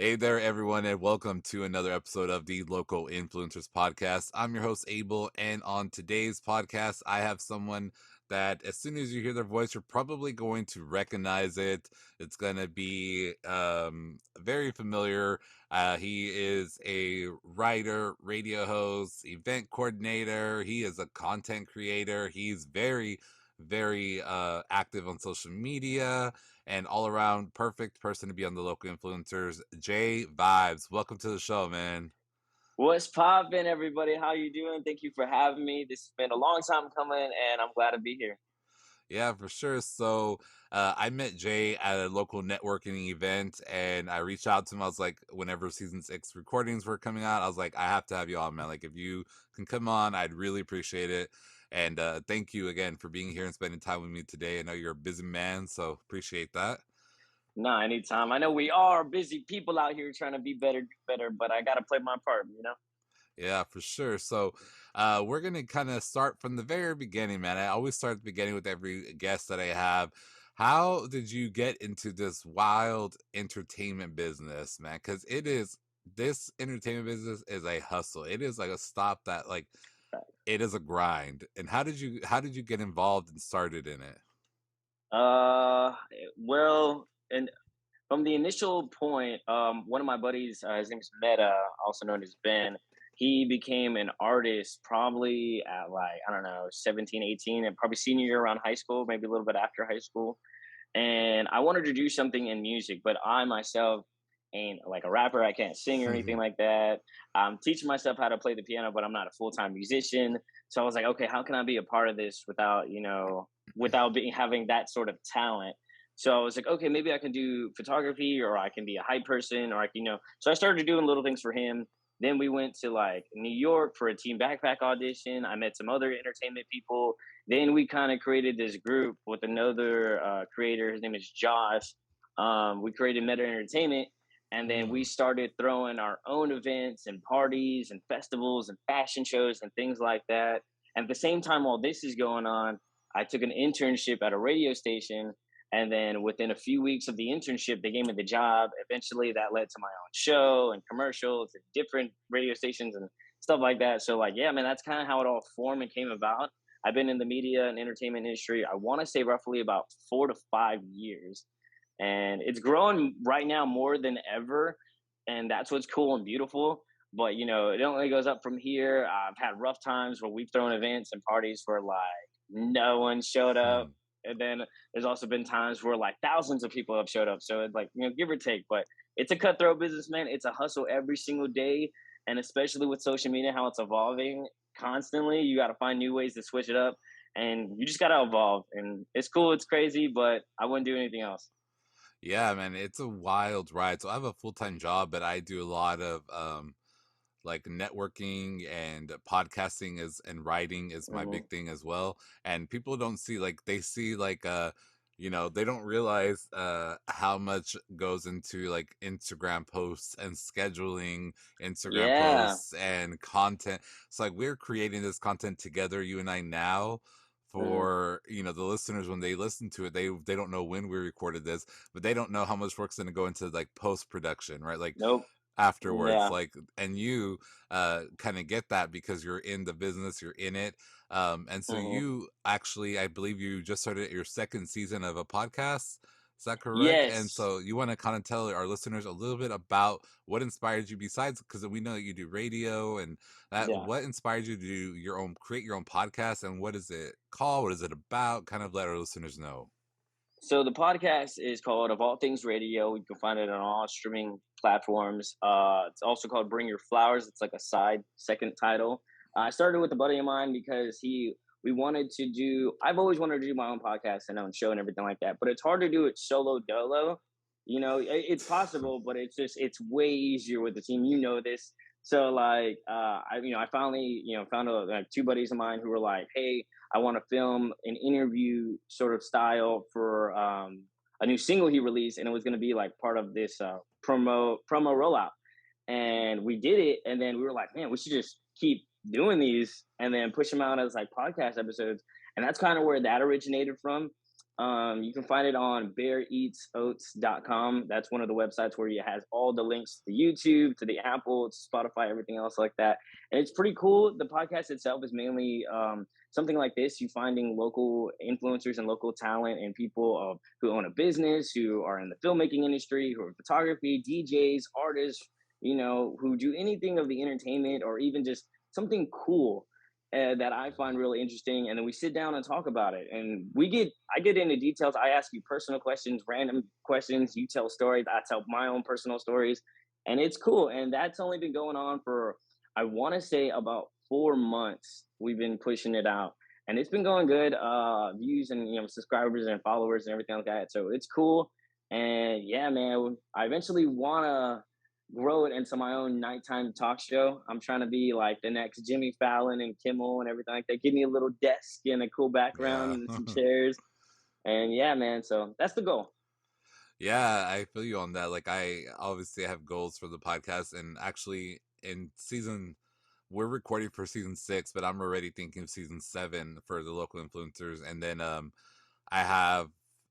Hey there, everyone, and welcome to another episode of the Local Influencers Podcast. I'm your host, Abel, and on today's podcast, I have someone that as soon as you hear their voice, you're probably going to recognize it. It's going to be very familiar. He is a writer, radio host, event coordinator. He is a content creator. He's very active on social media and all around perfect person to be on the Local Influencers. Jay Vibez, welcome to the show, man. What's poppin', everybody? How you doing? Thank you for having me. This has been a long time coming, and I'm glad to be here. Yeah, for sure. So I met Jay at a local networking event, and I reached out to him. I was like, whenever season 6 recordings were coming out, I was like, I have to have you on, man. Like, if you can come on, I'd really appreciate it. And thank you again for being here and spending time with me today. I know you're a busy man, so appreciate that. Nah, anytime. I know we are busy people out here trying to be better, do better, but I gotta play my part. Yeah, for sure. So, we're gonna kind of start from the very beginning, man. I always start at the beginning with every guest that I have. How did you get into this wild entertainment business, man? Because this entertainment business is a hustle. It is like a stop that like it is a grind. And how did you get involved and started in it? Uh, well, and from the initial point, one of my buddies, his name is Meta, also known as Ben. He became an artist probably at like, I don't know, 17, 18, and probably senior year around high school, maybe a little bit after high school. And I wanted to do something in music, but I myself ain't like a rapper. I can't sing or anything like that. I'm teaching myself how to play the piano, but I'm not a full time musician. So I was like, okay, how can I be a part of this without, without being having that sort of talent? So I was like, okay, maybe I can do photography, or I can be a hype person, or I can. So I started doing little things for him. Then we went to like New York for a team backpack audition. I met some other entertainment people. Then we kind of created this group with another creator. His name is Josh. We created Meta Entertainment, and then we Mm. started throwing our own events and parties and festivals and fashion shows and things like that. And at the same time, while this is going on, I took an internship at a radio station. And then within a few weeks of the internship, they gave me the job. Eventually, that led to my own show and commercials and different radio stations and stuff like that. So, like, yeah, man, that's kind of how it all formed and came about. I've been in the media and entertainment industry, I want to say roughly about 4 to 5 years. And it's growing right now more than ever. And that's what's cool and beautiful. But, it only goes up from here. I've had rough times where we've thrown events and parties where like no one showed up. Mm. And then there's also been times where like thousands of people have showed up. So it's like, give or take. But it's a cutthroat business, man. It's a hustle every single day. And especially with social media, how it's evolving constantly, you got to find new ways to switch it up, and you just got to evolve. And it's cool, it's crazy, but I wouldn't do anything else. Yeah, man, it's a wild ride. So I have a full-time job, but I do a lot of like networking and podcasting is and writing is my Hmm. big thing as well. And people don't see like they see like they don't realize how much goes into like Instagram posts and scheduling Instagram Yeah. posts and content. It's like we're creating this content together, you and I now Hmm. for the listeners when they listen to it they don't know when we recorded this, but they don't know how much work's going to go into like post production, right? Like Nope. afterwards, Yeah. like, and you kind of get that because you're in the business, you're in it. And so Hmm. you actually, I believe you just started your second season of a podcast, is that correct? And Yes. so you want to kind of tell our listeners a little bit about what inspired you, besides because we know that you do radio and that, Yeah. what inspired you to do create your own podcast, and what is it called, what is it about? Kind of let our listeners know. So the podcast is called Of All Things Radio. You can find it on all streaming platforms. It's also called Bring Your Flowers. It's like a side second title. I started with a buddy of mine because we wanted to do. I've always wanted to do my own podcast and own show and everything like that, but it's hard to do it solo dolo. It's possible, but it's way easier with the team. You know this. So like, I finally found like two buddies of mine who were like, hey, I want to film an interview sort of style for a new single he released, and it was going to be like part of this promo rollout. And we did it, and then we were like, man, we should just keep doing these, and then push them out as like podcast episodes. And that's kind of where that originated from. You can find it on beareatsoats.com. That's one of the websites where it has all the links to YouTube, to the Apple, to Spotify, everything else like that. And it's pretty cool. The podcast itself is mainly something like this. You finding local influencers and local talent and people who own a business, who are in the filmmaking industry, who are photography, DJs, artists, who do anything of the entertainment or even just something cool that I find really interesting, and then we sit down and talk about it. And I get into details. I ask you personal questions, random questions. You tell stories. I tell my own personal stories, and it's cool. And that's only been going on for, I want to say, about 4 months. We've been pushing it out, and it's been going good. Views and subscribers and followers and everything like that. So it's cool. And yeah, man, I eventually wanna grow it into my own nighttime talk show. I'm trying to be like the next Jimmy Fallon and Kimmel and everything like that. Give me a little desk and a cool background Yeah. and some chairs. And yeah, man. So that's the goal. Yeah, I feel you on that. Like, I obviously have goals for the podcast, and actually, we're recording for season 6, but I'm already thinking of season 7 for the local influencers, and then I have,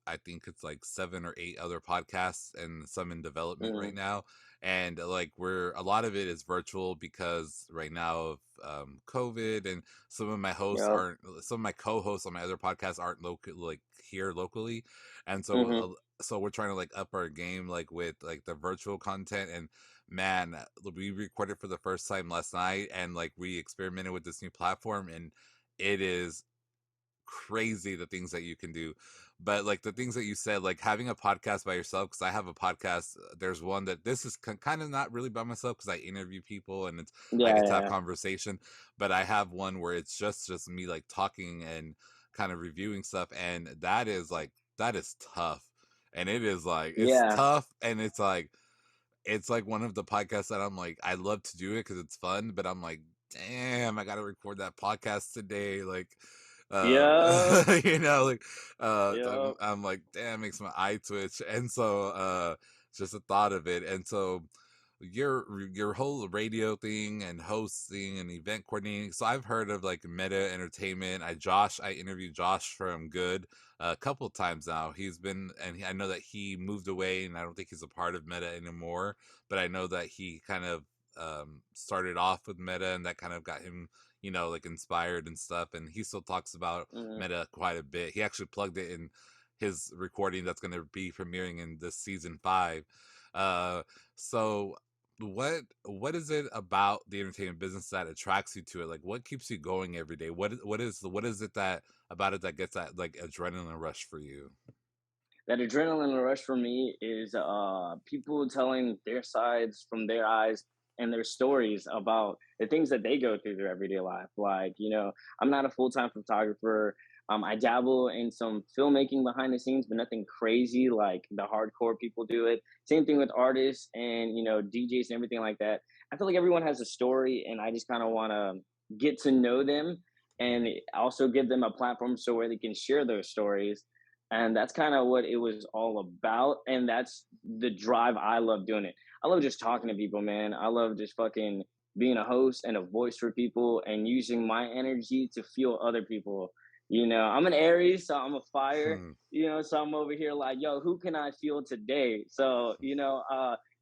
I think it's like 7 or 8 other podcasts and some in development right Mm, now. And like a lot of it is virtual because right now of COVID, and yep. some of my co-hosts on my other podcasts aren't local, like here locally. And so, Hmm. so we're trying to like up our game, like with like the virtual content. And man, we recorded for the first time last night, and like we experimented with this new platform, and it is crazy the things that you can do. But like the things that you said, like having a podcast by yourself, because I have a podcast, there's one that this is kind of not really by myself because I interview people, and I Yeah, get to have yeah, conversation. But I have one where it's just me like talking and kind of reviewing stuff, and that is tough. And it is like it's yeah, tough, and it's like one of the podcasts that I'm like, I love to do it because it's fun, but I'm like, damn, I got to record that podcast today. Like, yeah, like, yep. I'm like, damn, makes my eye twitch. And so, just the thought of it. And so, your whole radio thing and hosting and event coordinating. So I've heard of like Meta Entertainment. I interviewed Josh from Good a couple times now. I know that he moved away, and I don't think he's a part of Meta anymore. But I know that he kind of started off with Meta, and that kind of got him, like inspired and stuff. And he still talks about Hmm. Meta quite a bit. He actually plugged it in his recording that's going to be premiering in this season 5. Uh, so what is it about the entertainment business that attracts you to it? Like, what keeps you going every day? What is it that about it that gets that like adrenaline rush for you? That adrenaline rush for me is people telling their sides from their eyes and their stories about the things that they go through their everyday life. Like, I'm not a full-time photographer. I dabble in some filmmaking behind the scenes, but nothing crazy like the hardcore people do it. Same thing with artists and DJs and everything like that. I feel like everyone has a story, and I just kind of want to get to know them and also give them a platform so where they can share those stories. And that's kind of what it was all about, and that's the drive. I love doing it. I love just talking to people, man. I love just fucking being a host and a voice for people and using my energy to fuel other people. I'm an Aries, so I'm a fire. Hmm. So I'm over here like, yo, who can I fuel today? So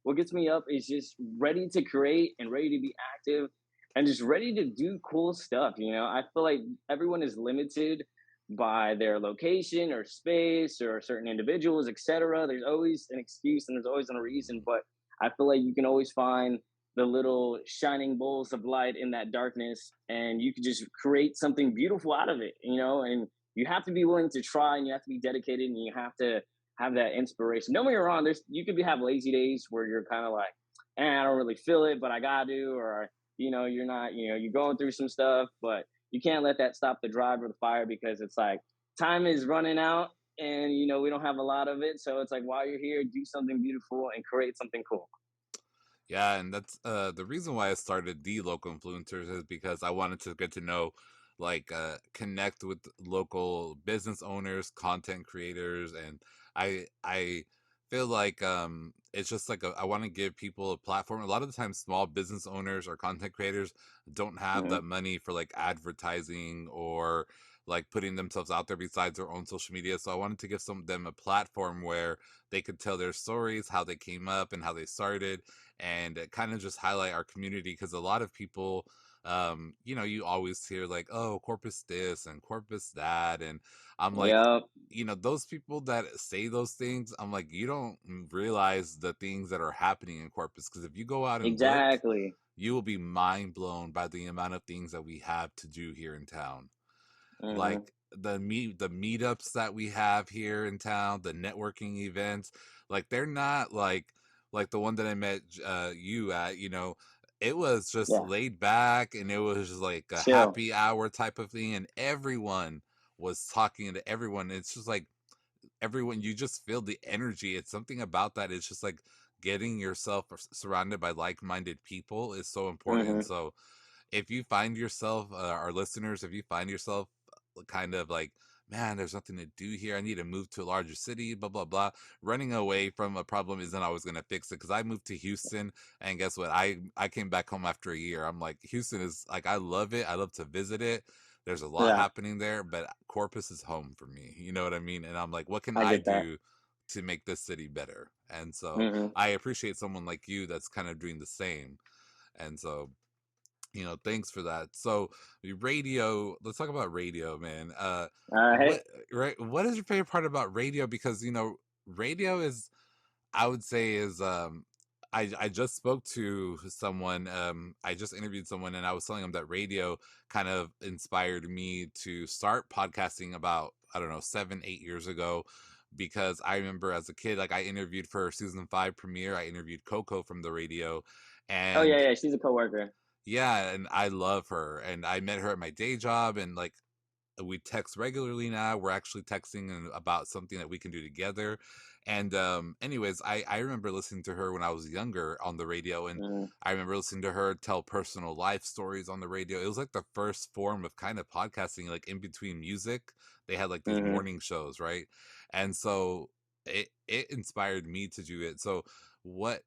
what gets me up is just ready to create and ready to be active and just ready to do cool stuff. I feel like everyone is limited by their location or space or certain individuals, etc. There's always an excuse and there's always a reason, but I feel like you can always find the little shining bowls of light in that darkness, and you can just create something beautiful out of it, and you have to be willing to try, and you have to be dedicated, and you have to have that inspiration. Don't get me wrong, you could have lazy days where you're kind of like, I don't really feel it, but I gotta do, or you're not, you're going through some stuff, but you can't let that stop the drive or the fire, because it's like time is running out, and we don't have a lot of it. So it's like, while you're here, do something beautiful and create something cool. Yeah, and that's the reason why I started the local influencers is because I wanted to get to know, like, connect with local business owners, content creators, and I feel like it's just like I want to give people a platform. A lot of the times, small business owners or content creators don't have Hmm. that money for like advertising or like putting themselves out there besides their own social media. So I wanted to give some of them a platform where they could tell their stories, how they came up and how they started, and kind of just highlight our community, because a lot of people, you know, you always hear like, oh, Corpus this and Corpus that, and I'm like, Yep. you know, those people that say those things, I'm like, you don't realize the things that are happening in Corpus, because if you go out and look, Exactly. you will be mind blown by the amount of things that we have to do here in town. Like Mhm. the meetups that we have here in town, the networking events, like they're not like the one that I met you at, you know, it was just Yeah. laid back and it was just like a Chill. happy hour type of thing, and everyone was talking to everyone. It's just like everyone, you just feel the energy. It's something about that. It's just like getting yourself surrounded by like-minded people is so important. Mhm. So if you find yourself, our listeners, if you find yourself kind of like, man, there's nothing to do here, I need to move to a larger city, blah blah blah, running away from a problem isn't always going to fix it. Because I moved to Houston, and guess what, I came back home after a year. I'm like, Houston is like, I love it, I love to visit it, there's a lot Yeah, happening there, but Corpus is home for me, you know what I mean? And I'm like, what can I I get that. do to make this city better? And so Mhm. I appreciate someone like you that's kind of doing the same. And so, you know, thanks for that. So radio, let's talk about radio, man. Alright. What, right, what is your favorite part about radio? Because, you know, radio is, I would say is, I just spoke to someone, I just interviewed someone, and I was telling them that radio kind of inspired me to start podcasting about, I don't know, 7 8 years ago. Because I remember as a kid, like I interviewed for season 5 premiere, I interviewed Coco from the radio. Oh, yeah, And yeah, she's a coworker. yeah, and I love her, and I met her at my day job, and like we text regularly now. We're actually texting about something that we can do together. And anyways, I remember listening to her when I was younger on the radio, and Mhm. I remember listening to her tell personal life stories on the radio. It was like the first form of kind of podcasting, like in between music. They had like these Mhm. morning shows, right? And so it inspired me to do it. So what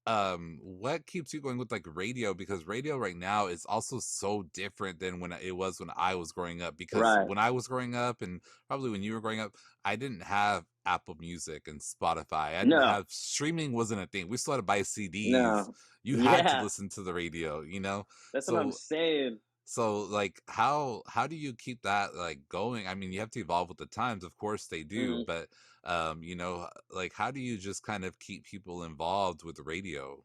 what keeps you going with like radio? Because radio right now is also so different than when it was when I was growing up. Because Right. when I was growing up, and probably when you were growing up, I didn't have Apple Music and Spotify. I didn't No. have, streaming wasn't a thing. We still had to buy CDs. No. You had to Yeah, listen to the radio, you know? that's what I'm So saying. like how do you keep that like going? I mean, you have to evolve with the times, of course they do, Mhm. but you know, like how do you just kind of keep people involved with the radio?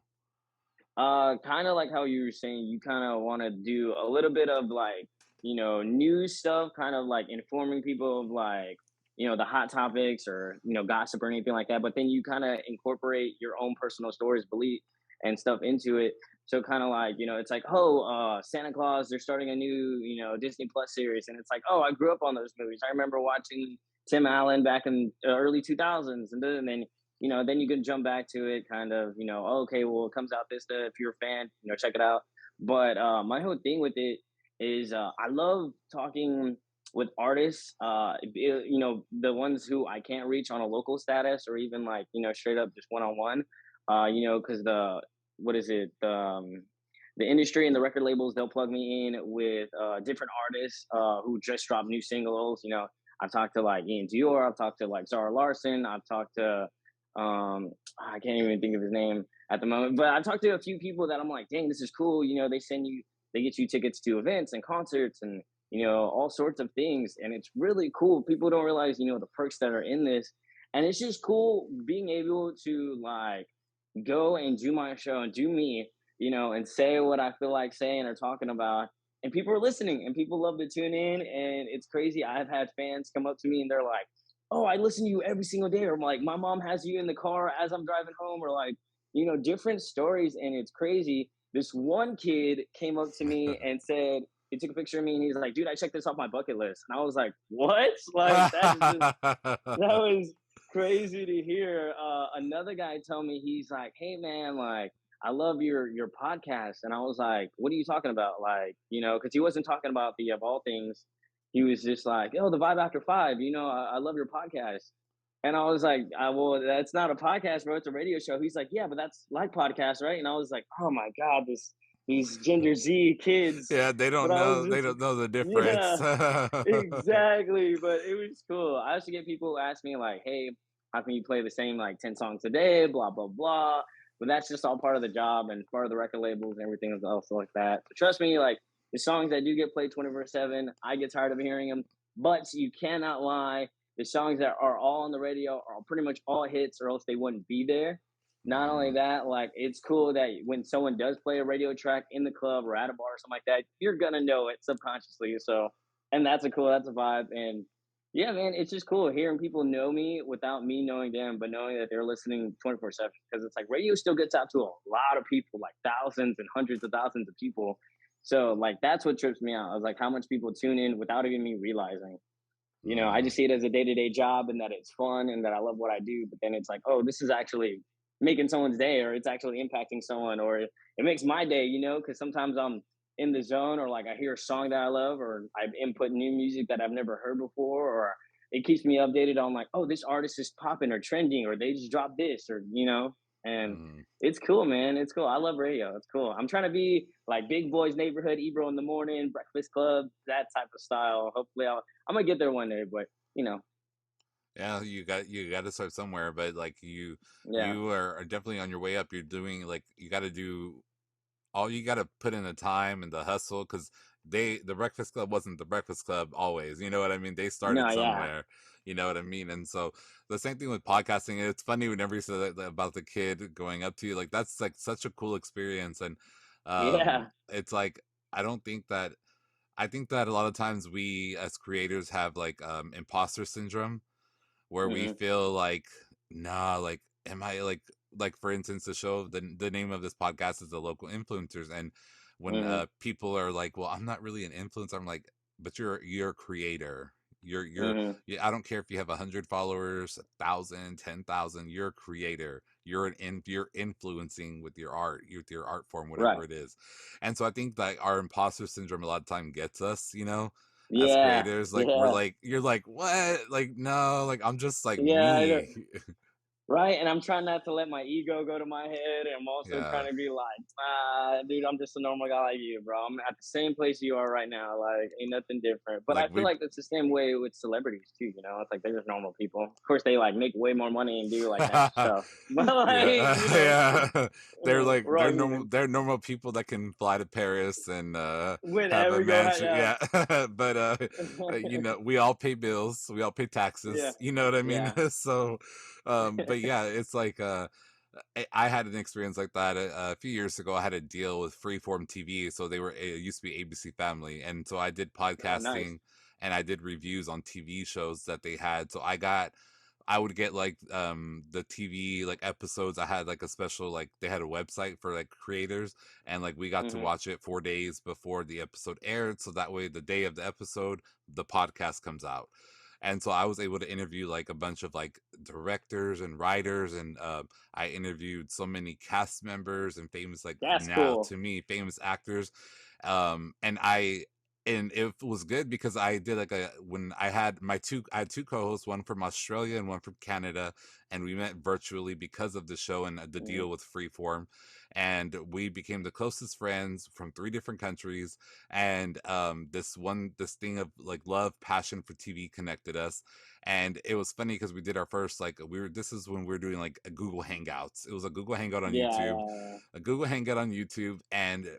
Kinda like how you were saying, you kinda wanna do a little bit of, like, news stuff, kind of, like, informing people of, like, the hot topics or, gossip or anything like that, but then you kinda incorporate your own personal stories, belief, and stuff into it. So kinda like, it's like, "Oh, Santa Claus, they're starting a new, Disney Plus series," and it's like, "Oh, I grew up on those movies. I remember watching Tim Allen back in the early 2000s," and then then you can jump back to it, kind of, "Oh, okay, well, it comes out this day. If you're a fan, check it out." But my whole thing with it is I love talking with artists, the ones who I can't reach on a local status or even like, straight up just one on one, because what is it? The industry and the record labels, they'll plug me in with different artists who just dropped new singles. I've talked to like Ian Dior, I've talked to like Zara Larson, I've talked to I can't even think of his name at the moment, but I talked to a few people that I'm like, dang, this is cool. They get you tickets to events and concerts and all sorts of things, and it's really cool. People don't realize the perks that are in this, and it's just cool being able to like go and do my show and do me, and say what I feel like saying or talking about. And people are listening and people love to tune in. And it's crazy. I've had fans come up to me and they're like, "Oh, I listen to you every single day." Or I'm like, "My mom has you in the car as I'm driving home," or like, different stories. And it's crazy. This one kid came up to me and said, he took a picture of me and he's like, "Dude, I checked this off my bucket list." And I was like, "What?" Like, that is just, that was crazy to hear. Another guy told me, he's like, "Hey man, like I love your podcast," and I was like, "What are you talking about?" Like, because he wasn't talking about the of all things. He was just like, "Oh, the Vibe After Five. I love your podcast." And I was like, "Well, that's not a podcast, bro. It's a radio show." He's like, "Yeah, but that's like podcast, right?" And I was like, "Oh my god, this these Gender Z kids. Yeah, But I was they just, don't know the difference. yeah, exactly. But it was cool. I used to get people who ask me like, "Hey, how can you play the same like 10 songs a day?" Blah blah blah. But that's just all part of the job and part of the record labels and everything else like that. So trust me, like the songs that do get played 24/7, I get tired of hearing them. But you cannot lie. The songs that are all on the radio are pretty much all hits, or else they wouldn't be there. Not only Mm, that, like it's cool that when someone does play a radio track in the club or at a bar or something like that, you're gonna know it subconsciously. So, and that's a vibe. And yeah, man, it's just cool hearing people know me without me knowing them, but knowing that they're listening 24/7. Because it's like radio still gets out to a lot of people, like thousands and hundreds of thousands of people. So, like that's what trips me out. I was like, how much people tune in without even me realizing. I mm. just see it as a day-to-day job and that it's fun and that I love what I do. But then it's like, oh, this is actually making someone's day, or it's actually impacting someone, or it makes my day, because sometimes I'm in the zone, or like I hear a song that I love, or I input new music that I've never heard before, or it keeps me updated on like, oh, this artist is popping or trending, or they just dropped this, and Mm. it's cool, man. It's cool. I love radio. It's cool. I'm trying to be like Big Boys Neighborhood, Ebro in the morning, Breakfast Club, that type of style. Hopefully, I'm gonna get there one day. But Yeah, you got to start somewhere, but like yeah, you are definitely on your way up. You're doing like you got to do all you got to put in the time and the hustle because the Breakfast Club wasn't the Breakfast Club always. You know what I mean? They started no, yeah, somewhere. You know what I mean? And so the same thing with podcasting. It's funny whenever you say that about the kid going up to you, like that's like such a cool experience. And yeah, it's like I don't think that I think that a lot of times we as creators have like imposter syndrome where we hmm feel like, nah, like, am I like for instance, the show, the name of this podcast is the local influencers, and when hmm people are like, well, I'm not really an influencer, I'm like, but you're a creator. hmm I don't care if you have 100 followers, 1,000, 10,000. You're a creator. You're influencing with your art form, whatever right, it is. And so I think that our imposter syndrome a lot of time gets us, as yeah, creators, like we're yeah, like you're like what, like no, like I'm just like yeah. me. Right, and I'm trying not to let my ego go to my head, and I'm also Yeah, trying to be like, dude, I'm just a normal guy like you, bro. I'm at the same place you are right now. Like, ain't nothing different." But like I feel we like it's the same way with celebrities too. It's like they're just normal people. Of course, they like make way more money and do like extra stuff, but like, yeah. They're like we're all human. they're normal people that can fly to Paris and have a Whenever go, mansion, yeah, yeah. But we all pay bills, we all pay yeah, taxes, you know what I mean? yeah, So but yeah, it's like I had an experience like that a few years ago. I had a deal with Freeform TV, so they were it used to be ABC Family, and so I did oh, nice. podcasting and I did reviews on TV shows that they had. So I would get like the TV like episodes. I had like a special like they had a website for like creators, and like we got to hmm watch it 4 days before the episode aired, so that way the day of the episode the podcast comes out. And so I was able to interview like a bunch of like directors and writers, and I interviewed so many cast members and famous, like That's now cool. to me famous actors, and it was good because I did like a when I had two co-hosts, one from Australia and one from Canada, and we met virtually because of the show and the hmm deal with Freeform, and we became the closest friends from 3 different countries. And this thing of like love, passion for TV connected us. And it was funny because we did our first like we were this is when we were doing like a Google Hangouts. It was a Google Hangout on Yeah, YouTube, yeah, and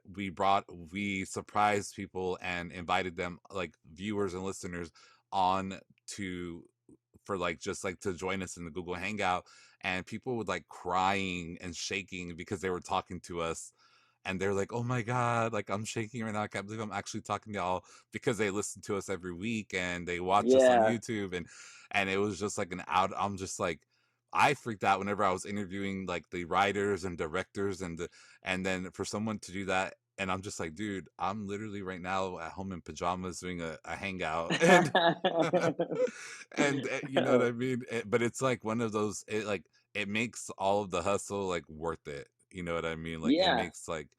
we surprised people and invited them, like viewers and listeners, on to for like just like to join us in the Google Hangout, and people would like crying and shaking because they were talking to us, and they're like, "Oh my god, like I'm shaking right now. I can't believe I'm actually talking to y'all," because they listen to us every week and they watch us on yeah. YouTube. And it was just like an out I'm just like I freaked out whenever I was interviewing like the writers and directors and then for someone to do that, and I'm just like, dude, I'm literally right now at home in pajamas doing a hangout, and and you know what I mean? But it's like one of those, it makes all of the hustle like worth it. You know what I mean? Like it Yeah. makes like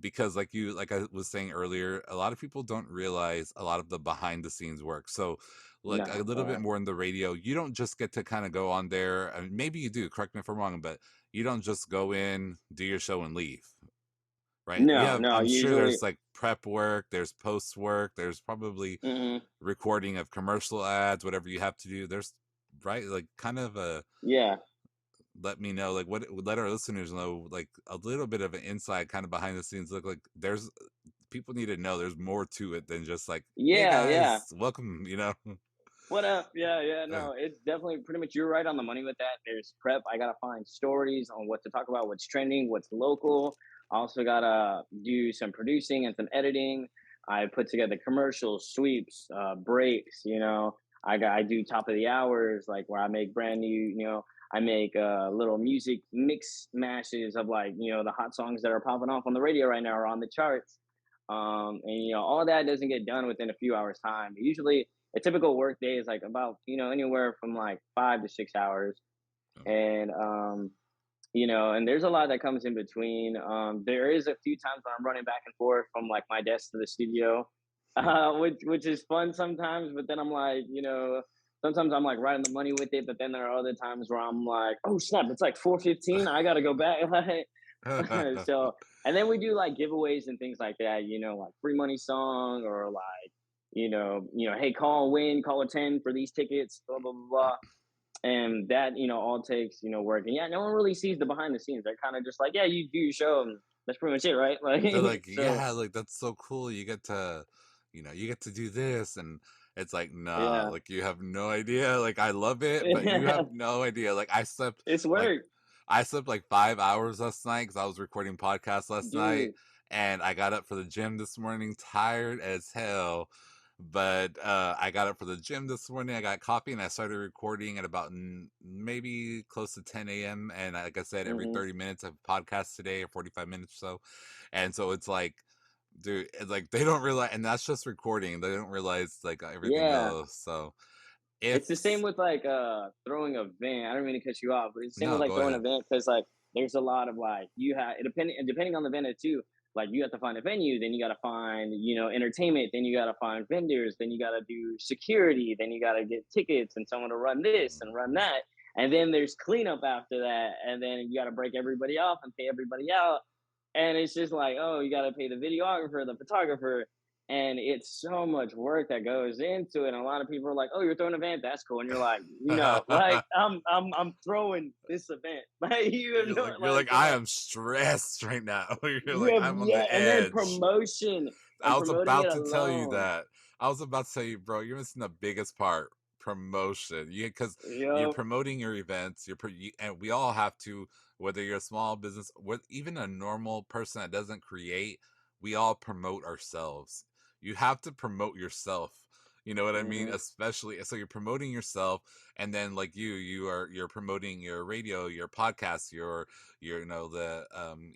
because like I was saying earlier, a lot of people don't realize a lot of the behind the scenes work. So like a No, little bit more in the radio, you don't just get to kind of go on there. I mean, maybe you do, correct me if I'm wrong, but you don't just go in, do your show and leave. right? We No, have, no, I'm sure usually. there's like prep work, there's post work, there's probably Mhm. recording of commercial ads, whatever you have to do. There's right, like kind of a Yeah. let me know, like what let our listeners know, like a little bit of an inside kind of behind the scenes look like. There's people need to know there's more to it than just like, hey Yeah, yeah. guys, welcome, you know. What up? Yeah, yeah, no, it's definitely pretty much you're right on the money with that. There's prep. I gotta find stories on what to talk about, what's trending, what's local. I also gotta do some producing and some editing. I put together commercials, sweeps, breaks. I do top of the hours, like where I make brand new. I make little music mix mashes of like the hot songs that are popping off on the radio right now or on the charts. And all that doesn't get done within a few hours time. Usually a typical work day is like about anywhere from like 5 to 6 hours. And there's a lot that comes in between. There is a few times when I'm running back and forth from like my desk to the studio, which is fun sometimes, but then I'm like, sometimes I'm like right on the money with it, but then there are other times where I'm like, oh snap, it's like 4:15, I gotta go back. So, and then we do like giveaways and things like that, like free money song or like, hey, call and win, call a 10 for these tickets, blah, blah, blah, blah. And that, all takes, work. And yeah, no one really sees the behind the scenes. They're kind of just like, yeah, you do your show and that's pretty much it, right? Like, They're like, so yeah, like that's so cool. You get to, you get to do this. And it's like, nah, yeah. like you have no idea. Like I love it, but you have no idea. Like It's like work, I slept like 5 hours last night because I was recording podcasts last night, dude. and I got up for the gym this morning, tired as hell. But I got up for the gym this morning. I got coffee, and I started recording at about maybe close to 10 a.m. And like I said, every Hmm. 30 minutes of podcast today, or 45 minutes or so. And so it's like, dude, it's like they don't realize, and that's just recording. They don't realize like everything Yeah. else. So if It's the same with like throwing a vent. I don't mean to cut you off, but it's the same with no, like go throwing a ahead. vent because like there's a lot of like you have depending on the vendor too. Like you have to find a venue, then you got to find entertainment, then you got to find vendors, then you got to do security, then you got to get tickets and someone to run this and run that, and then there's cleanup after that, and then you got to break everybody off and pay everybody out, and it's just like, oh, you got to pay the videographer, the photographer, and it's so much work that goes into it. And a lot of people are like, "Oh, you're throwing an event, that's cool," and you're like, "No, like I'm throwing this event, like you have no You're like, like I am stressed right now. You're like, yeah, I'm on yeah, the and then edge. promotion I and was promoting it about to tell you alone, that. I was about to tell you, bro, you're missing the biggest part: promotion. You because you're yo, promoting your events. And we all have to, whether you're a small business, even a normal person that doesn't create, we all promote ourselves. You have to promote yourself. You know what I mean? hmm Especially, so you're promoting yourself, and then like you're promoting your radio, your podcast, your the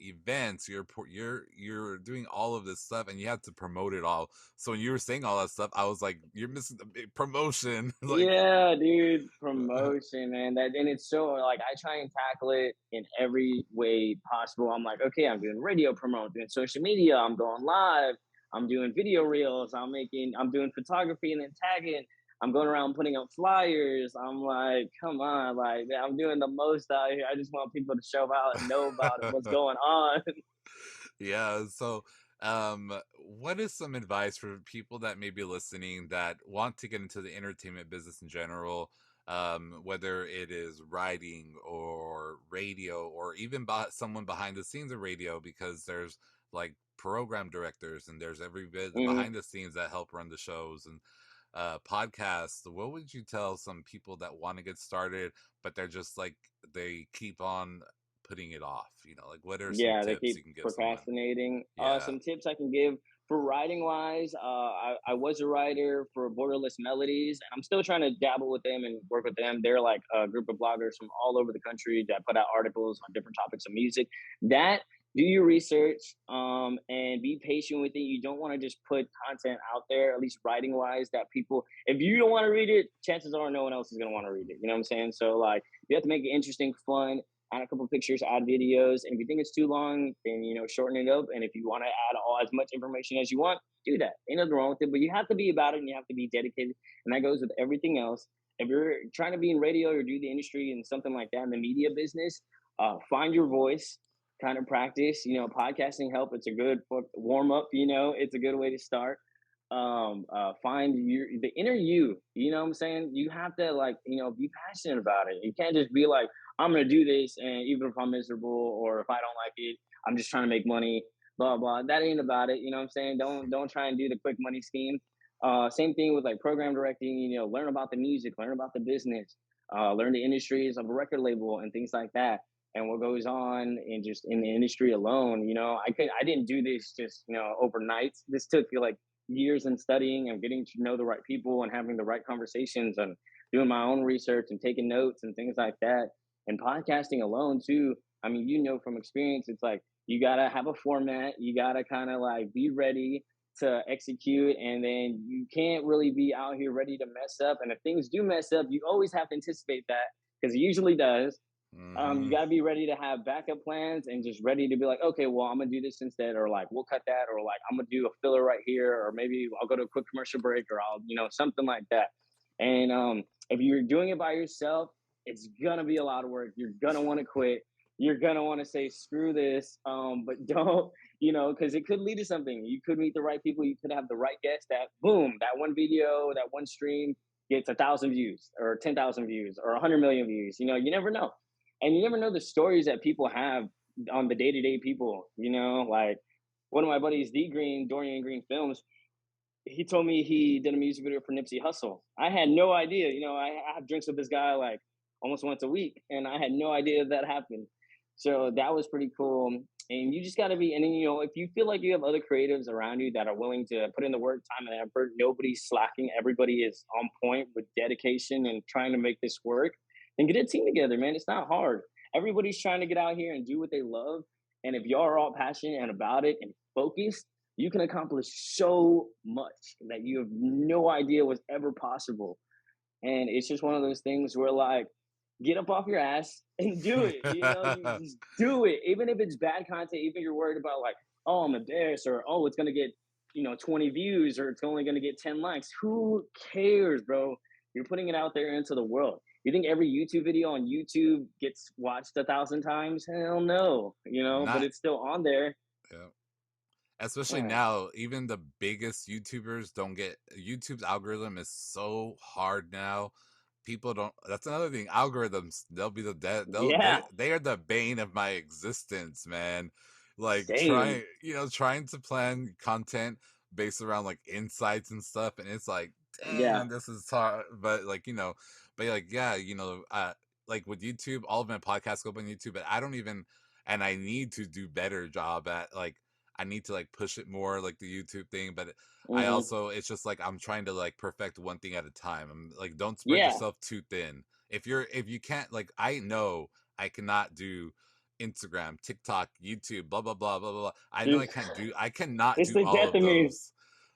events, you're doing all of this stuff, and you have to promote it all. So when you were saying all that stuff, I was like, you're missing the big promotion. Like yeah, dude, promotion, man. That and it's so like I try and tackle it in every way possible. I'm like, okay, I'm doing radio promo, I'm doing social media, I'm going live, I'm doing video reels, I'm doing photography and then tagging. I'm going around putting up flyers. I'm like, come on, like I'm doing the most out here. I just want people to show out and know about it, what's going on. yeah, so what is some advice for people that may be listening that want to get into the entertainment business in general, whether it is writing or radio or even someone behind the scenes of radio, because there's like program directors and there's every bit Hmm. behind the scenes that help run the shows and podcasts. What would you tell some people that want to get started, but they're just like they keep on putting it off? Like what are some Yeah, they tips keep you can give someone? procrastinating. Yeah. Some tips I can give for writing wise. I was a writer for Borderless Melodies, and I'm still trying to dabble with them and work with them. They're like a group of bloggers from all over the country that put out articles on different topics of music. That do your research and be patient with it. You don't want to just put content out there, at least writing wise, that people, if you don't want to read it, chances are no one else is going to want to read it. You know what I'm saying? So, like, you have to make it interesting, fun, add a couple pictures, add videos. And if you think it's too long, then shorten it up. And if you want to add all as much information as you want, do that. Ain't nothing wrong with it. But you have to be about it and you have to be dedicated. And that goes with everything else. If you're trying to be in radio or do the industry and something like that in the media business, find your voice. kind of practice. Podcasting help. It's a good warm up. It's a good way to start. Find the inner you. You know what I'm saying? You have to be passionate about it. You can't just be like, I'm gonna do this, and even if I'm miserable or if I don't like it, I'm just trying to make money. Blah blah. That ain't about it. You know what I'm saying? Don't try and do the quick money scheme. Same thing with like program directing. Learn about the music, learn about the business, learn the industries of a record label and things like that, and what goes on and just in the industry alone. I didn't do this just overnight. This took like years in studying and getting to know the right people and having the right conversations and doing my own research and taking notes and things like that. And podcasting alone too, I mean, from experience, it's like you gotta have a format, you gotta kind of like be ready to execute, and then you can't really be out here ready to mess up. And if things do mess up, you always have to anticipate that, because it usually does. You Mm-hmm. got to be ready to have backup plans and just ready to be like, okay, well, I'm gonna do this instead, or like we'll cut that, or like I'm gonna do a filler right here, or maybe I'll go to a quick commercial break, or I'll something like that. And if you're doing it by yourself, it's gonna be a lot of work. You're gonna want to quit. You're gonna want to say screw this, but don't, because it could lead to something. You could meet the right people. You could have the right guest. That boom, that one video, that one stream gets 1,000 views, or 10,000 views, or 100 million views. You never know, and you never know the stories that people have on the day-to-day people. Like one of my buddies, D Green, Dorian Green Films, he told me he did a music video for Nipsey Hussle. I had no idea. I have drinks with this guy like almost once a week, and I had no idea that happened. So that was pretty cool. And you just got to be, and then, if you feel like you have other creatives around you that are willing to put in the work, time, and effort, nobody's slacking, everybody is on point with dedication and trying to make this work, then get a team together, man. It's not hard. Everybody's trying to get out here and do what they love. And if y'all are all passionate and about it and focused, you can accomplish so much that you have no idea was ever possible. And it's just one of those things where, like, get up off your ass and do it. You just do it. Even if it's bad content, even if you're worried about, like, oh, I'm embarrassed, or oh, it's going to get, 20 views, or it's only going to get 10 likes. Who cares, bro? You're putting it out there into the world. You think every YouTube video on YouTube gets watched 1,000 times? Hell no, but Not, it's still on there. yeah. Especially Yeah. now, even the biggest YouTubers don't get, YouTube's algorithm is so hard now. People don't, that's another thing. Algorithms, they'll be the dead, Yeah. they are the bane of my existence, man. Like Same. trying to plan content based around like insights and stuff, and it's like, Yeah. dang, this is hard. But like, but like, yeah, like with YouTube, all of my podcasts go up on YouTube, but I don't even, and I need to do better job at like, I need to like push it more, like the YouTube thing. But I Hmm. also, it's just like I'm trying to like perfect one thing at a time. I'm like, don't spread Yeah. yourself too thin. If you can't, like, I know I cannot do Instagram, TikTok, YouTube, blah blah blah blah blah. I know Dude, I cannot it's do the all death of of me. those.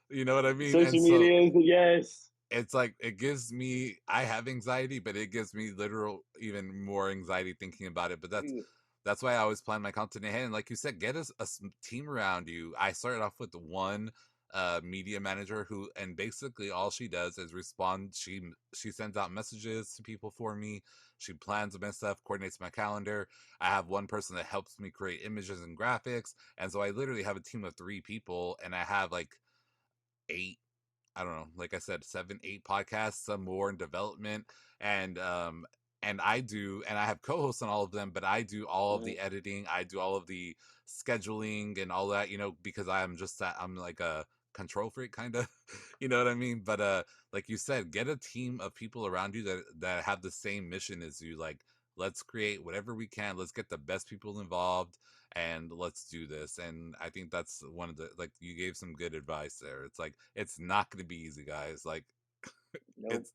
You know what I mean? And Social so media is the yes. it's like, it gives me, I have anxiety, but it gives me literal even more anxiety thinking about it. But Dude. that's why I always plan my content ahead. And like you said, get a team around you. I started off with one media manager who, and basically all she does is respond. She sends out messages to people for me. She plans my stuff, coordinates my calendar. I have one person that helps me create images and graphics. And so I literally have a team of 3 people, and I have like 8, I don't know, like I said, 7, 8 podcasts, some more in development. And I have co-hosts on all of them, but I do all of Mhm. the editing, I do all of the scheduling and all that, because I'm like a control freak kind of, you know what I mean? But like you said, get a team of people around you that have the same mission as you. Like, let's create whatever we can, let's get the best people involved, and let's do this. And I think that's one of the, like, you gave some good advice there. It's like, it's not going to be easy, guys. Like, Nope. it's,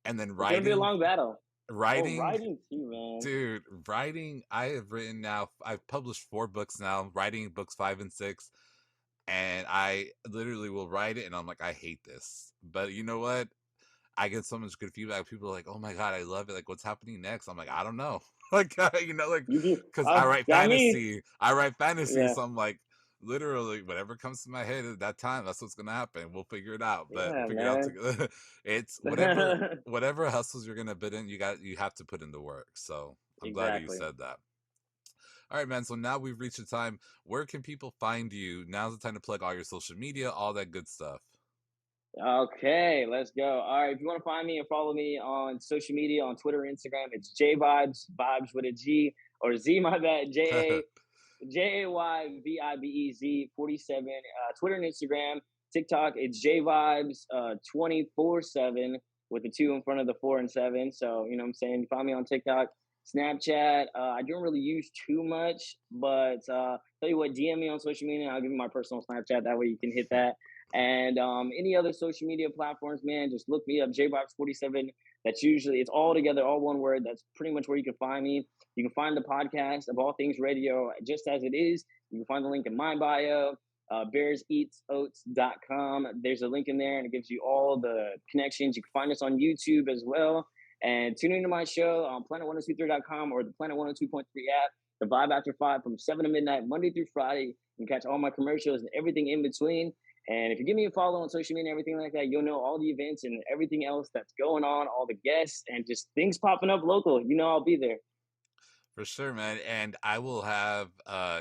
and then It's gonna be a writing, long battle. Oh, writing, writing too, man. dude, writing. I have written now, I've published 4 books now, writing books 5 and 6. And I literally will write it and I'm like, I hate this. But you know what? I get so much good feedback. People are like, "Oh my god, I love it! Like, what's happening next?" I'm like, I don't know, like, like, You do. because I write Got me. fantasy. I write fantasy, Yeah. so I'm like, literally, whatever comes to my head at that time, that's what's gonna happen. We'll figure it out, but we'll Yeah, figure it out man. together. It's whatever hustles you're gonna put in. You have to put in the work. So I'm glad that you Exactly. said that. All right, man. So now we've reached the time. Where can people find you? Now's the time to plug all your social media, all that good stuff. Okay, let's go. All right, if you want to find me and follow me on social media, on Twitter, Instagram, it's Jay Vibes, Vibes with a G or Z. My bad, JAYVIBEZ 47. Twitter and Instagram, TikTok, it's J Vibes 24/7 with the two in front of the 4 and 7. So you know what I'm saying. Find me on TikTok, Snapchat. I don't really use too much, but tell you what, DM me on social media. I'll give you my personal Snapchat. That way you can hit that. And any other social media platforms, man, just look me up, JBox47. That's usually, it's all together, all one word. That's pretty much where you can find me. You can find the podcast of All Things Radio just as it is. You can find the link in my bio, bearseatsoats.com. There's a link in there and it gives you all the connections. You can find us on YouTube as well. And tune into my show on planet1023.com or the Planet 102.3 app, The Vibe After 5 from 7 to midnight, Monday through Friday. You can catch all my commercials and everything in between. And if you give me a follow on social media and everything like that, you'll know all the events and everything else that's going on, all the guests and just things popping up local. You know, I'll be there. For sure, man. And I will have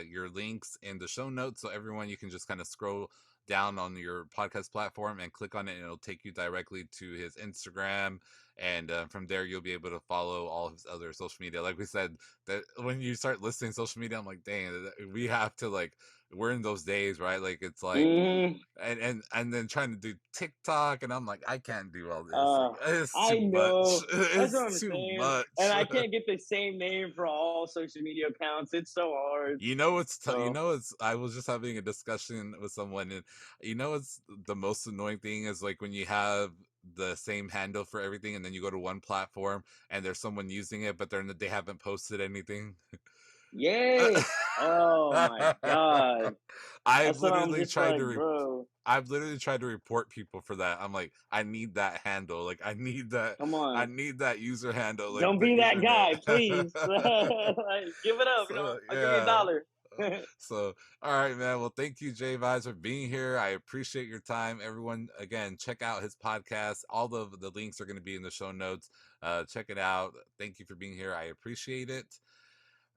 your links in the show notes. So everyone, you can just kind of scroll down on your podcast platform and click on it, and it'll take you directly to his Instagram. And from there, you'll be able to follow all of his other social media. Like we said, that when you start listing social media, I'm like, dang, we have to like, we're in those days, right? Like it's like, Mm-hmm. and then trying to do TikTok, and I'm like, I can't do all this. Like Uh, it's I too much. know. That's what It's I'm too saying. much. And I can't get the same name for all social media accounts. It's so hard. You know you So, know it's I was just having a discussion with someone, and you know it's the most annoying thing is like when you have the same handle for everything and then you go to one platform and there's someone using it but they haven't posted anything. yes. Oh my God. I've That's what I'm literally just tried to like, bro. I've literally tried to report people for that. I'm like, I need that handle. Like Come I on. need that user handle. Like Don't they're be that using guy, it. please. Like, give it up. You know, So I'll give you a yeah. dollar. So all right, man. Well, thank you, Jay Vibez, for being here. I appreciate your time. Everyone, again, check out his podcast. All the links are going to be in the show notes. Check it out. Thank you for being here. I appreciate it.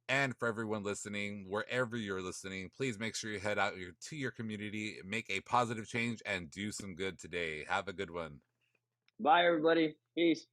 And for everyone listening, wherever you're listening, please make sure you head out to your community, make a positive change, and do some good today. Have a good one. Bye, everybody. Peace.